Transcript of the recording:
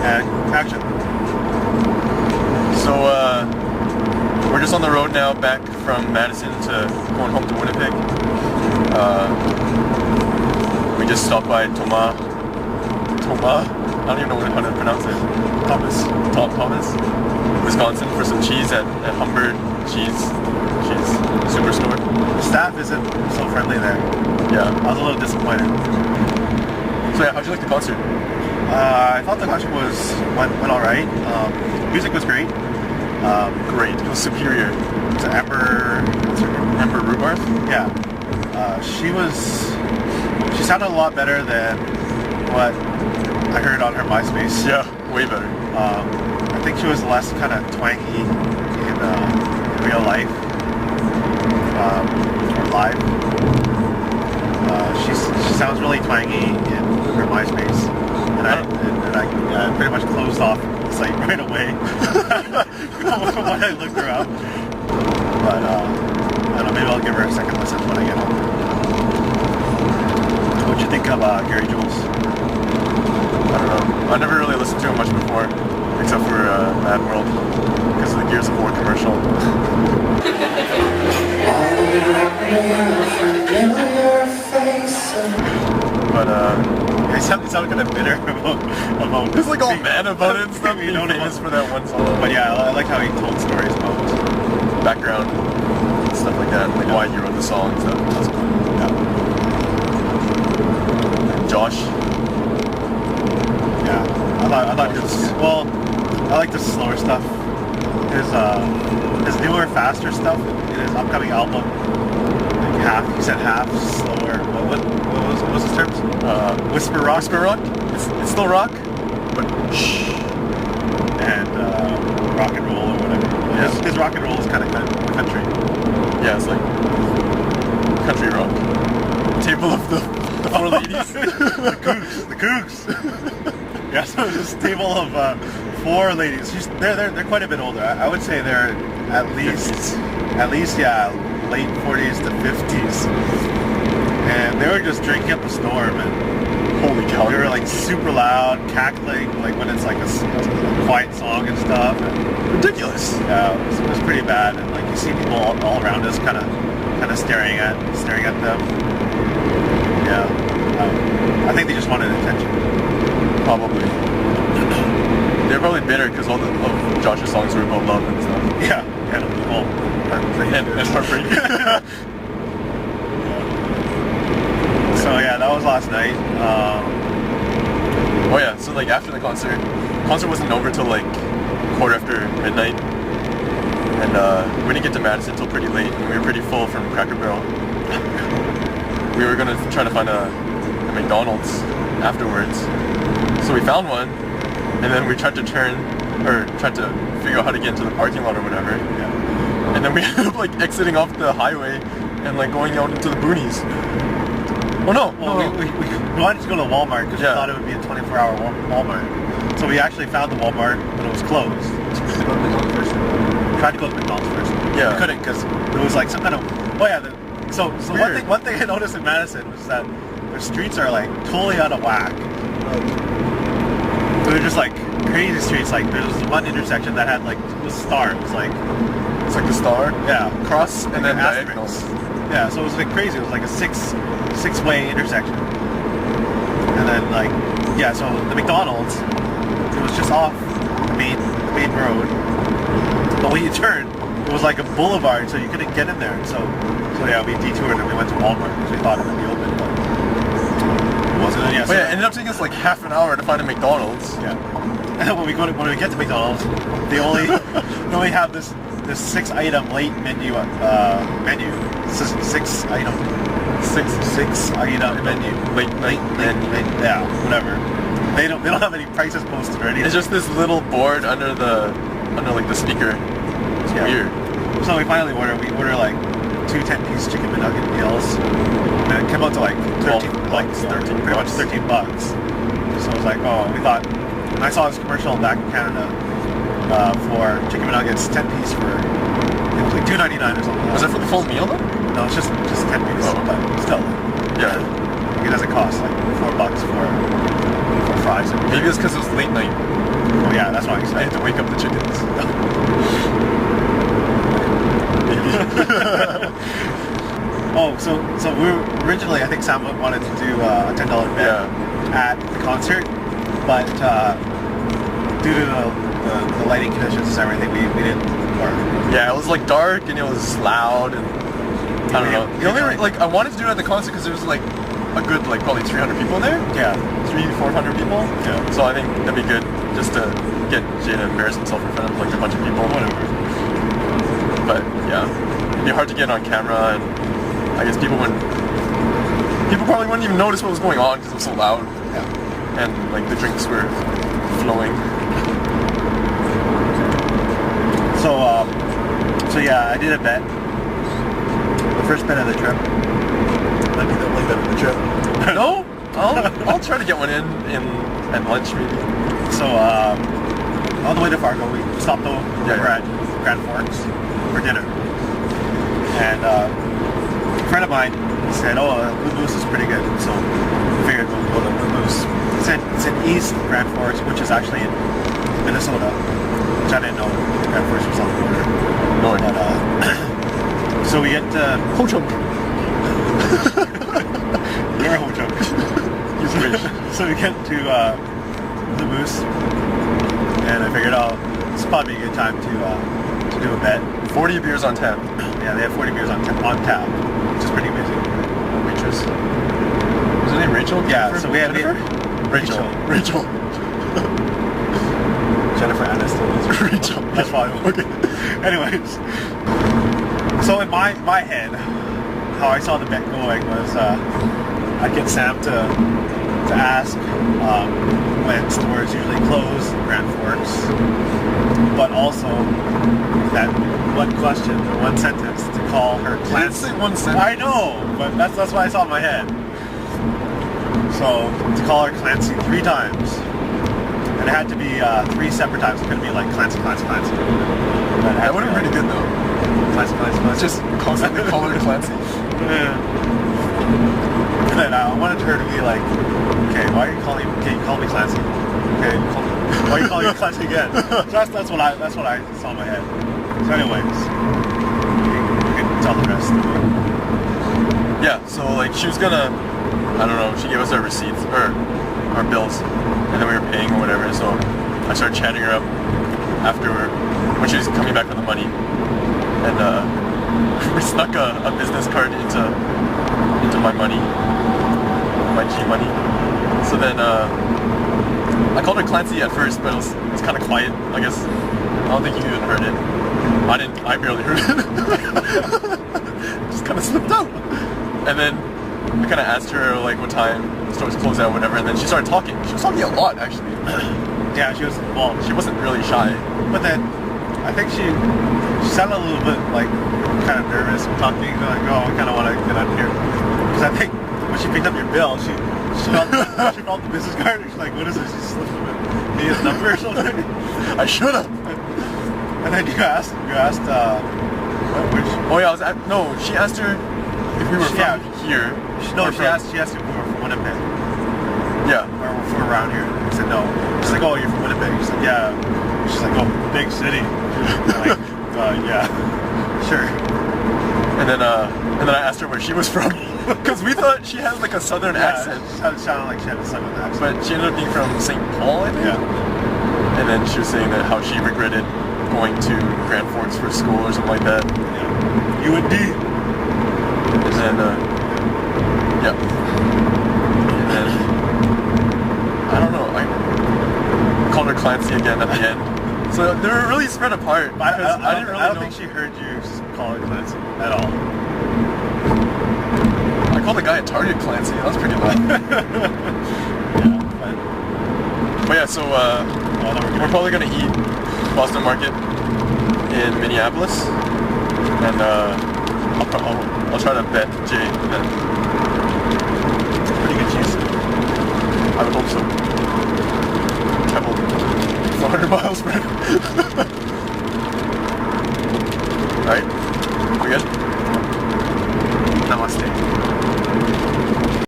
And action. So we're just on the road now, back from Madison to going home to Winnipeg. We just stopped by Thomas. I don't even know how to pronounce it. Thomas, Wisconsin, for some cheese at Humbird Cheese Superstore. The staff isn't so friendly there. Yeah, I was a little disappointed. So yeah, how'd you like the concert? I thought the concert went all right. Music was great. Great. It was superior. To Amber Rubarth? Yeah. She sounded a lot better than what I heard on her MySpace. Yeah, way better. I think she was less kind of twangy in real life or live. She sounds really twangy in her MySpace, and I pretty much closed off the site right away when I looked her up. But I don't know, maybe I'll give her a second listen when I get home. What'd you think of Gary Jules? I don't know. I never really listened to him much before, except for Mad World, because of the Gears of War commercial. But he sounded kind of bitter about He's like all mad about it and stuff. You Being know, famous for that one song. But yeah, I like how he told stories about Background and stuff like that, like why he wrote the song and stuff. That's cool. Yeah. And Josh. Yeah, I thought he was, well, I like the slower stuff. His newer, faster stuff in his upcoming album, like he said half slower. What was his terms? Whisper rock. Whisper rock? It's still rock, but shh. And rock and roll or whatever. Yeah. His rock and roll is kind of country. Yeah, it's like country rock. Table of the four ladies. The Cougs. Yeah, so this table of four ladies. They're quite a bit older. I would say they're at least late 40s to 50s. And they were just drinking up the storm, and holy cow, they were like super loud, cackling, like when it's like a quiet song and stuff. And ridiculous. Yeah, it was pretty bad. And like you see people all around us kind of staring at them. Yeah, I think they just wanted attention. Probably. They're probably bitter because all of Josh's songs were about love and stuff. Yeah, and heartbreak. So yeah, that was last night. Oh yeah, so like after the concert wasn't over till like quarter after midnight, and we didn't get to Madison till pretty late, and we were pretty full from Cracker Barrel. We were gonna try to find a McDonald's afterwards, so we found one, and then we tried to figure out how to get into the parking lot or whatever. Yeah. And then we ended up like exiting off the highway and like going out into the boonies. Oh no! Well, we wanted to go to Walmart because we thought it would be a 24-hour Walmart. So we actually found the Walmart, but it was closed. Tried to go to McDonald's first. Yeah. We couldn't because there was like some kind of... Oh yeah, so one thing I noticed in Madison was that the streets are like totally out of whack. They're just like crazy streets. Like there was one intersection that had like the star. It was like... It's like the star? Yeah. Cross and then diagonal. Yeah, so it was like crazy. It was like a six-way intersection. And then like, yeah, so the McDonald's, it was just off the main road. But when you turn, it was like a boulevard, so you couldn't get in there. So yeah, we detoured and we went to Walmart because we thought it would be open, but it wasn't. Yeah, but yeah, it ended up taking us like half an hour to find a McDonald's. Yeah. And then when we get to McDonald's, they only have this 6-item late menu. Six item menu. Late menu. Yeah, whatever. They don't have any prices posted or anything. It's just this little board under like the speaker. It's weird. So we finally we order like 2 10-piece chicken McNugget meals. And it came out to like 13 bucks. Pretty much $13. So I was like, oh, we thought. And I saw this commercial back in Canada for chicken McNuggets 10-piece for, it was like $2.99 or something. Was that for the full meal though? No, it's just 10-piece. Oh, but still. Yeah. It doesn't cost like $4 for fries. Maybe it's because it was late night. yeah, that's why I'm I excited. need to wake up the chickens. Oh, so we were, originally I think Sam wanted to do a $10 bet at the concert, but due to the lighting conditions and everything, we didn't. Or, Yeah, it was like dark and it was loud and I don't know. The only like I wanted to do it at the concert because there was like a good like probably 300 people there. yeah, 400 people. Yeah. So I think that'd be good just to get Jay to embarrass himself in front of like a bunch of people. whatever. But yeah, it'd be hard to get on camera, and I guess people probably wouldn't even notice what was going on because it was so loud, Yeah. and like the drinks were flowing. So yeah, I did a bet. The first bet of the trip. Might be the only bet of the trip. No, I'll try to get one in at lunch maybe. So on the way to Fargo, we stopped over Yeah. at Grand Forks for dinner, and a friend of mine said, "Oh, Blue Moose is pretty good," so we figured we'll go to Blue Moose. It's in East Grand Forks, which is actually in Minnesota, which I didn't know Grand Forks was on the border. No idea. But, so we get to Ho Chunk. You're a Ho Chunk. Use wish. So we get to the Moose, and I figured, oh, this would probably be a good time to do a bet. 40 beers on tap. Yeah, they have 40 beers on tap, which is pretty amazing. Waitress. Was her name Rachel? Yeah, Jennifer? so we had Jennifer? Rachel. Jennifer Aniston. Rachel. That's fine. Okay. Anyways, so in my head, how I saw the bet going was I'd get Sam to ask when stores usually close in Grand Forks, but also that one question, or one sentence to call her Didn't Clancey. say one sentence. I know, but that's what I saw in my head. So to call her Clancey 3 times, and it had to be 3 separate times. It couldn't be like Clancey. That would have been pretty good though. Clancey. Just constantly call her Clancy. And then I wanted her to be like, okay, why are you calling? Okay, you call me Clancey. Okay, why are you calling me Clancey again? So that's what I saw in my head. So anyways, you can tell the rest. Yeah, so like she was gonna, I don't know, she gave us our receipts or our bills, and then we were paying or whatever. So I started chatting her up after when she was coming back with the money, and we snuck a business card into my money, my G money. So then I called her Clancey at first, but it was kind of quiet. I guess I don't think you even heard it. I barely heard it. Just kind of slipped out. And then I kind of asked her like what time the stores closed out, whatever, and then she started talking. She was talking a lot actually. Yeah, she was. Well, She wasn't really shy. but then I think she sounded a little bit like kind of nervous talking. Like, oh, I kind of want to get out of here, because I think when she picked up your bill, she felt the business card. And she's like, what is this? She slipped me his number or something. I should have. And then you asked which. Oh yeah, she asked her if we were from here. She asked if we were from Winnipeg Yeah. or from around here. I said no. She's like, oh, you're from Winnipeg. She's like, yeah. She's like, oh, big city. I'm like, yeah, sure. And then I asked her where she was from, because we thought she had like a southern accent, It sounded like she had a southern accent. but she ended up being from St. Paul, I think. Yeah. And then she was saying that how she regretted going to Grand Forks for school or something like that. Yeah. UND. And then yeah. And then I don't know. I called her Clancey again at the end. So they were really spread apart. But Because I didn't really I don't know. think she heard you call her Clancy at all. I called the guy at Target Clancy. That was pretty loud. Yeah, But yeah, so we're probably gonna eat Boston Market in Minneapolis, and I'll try to bet Jay then.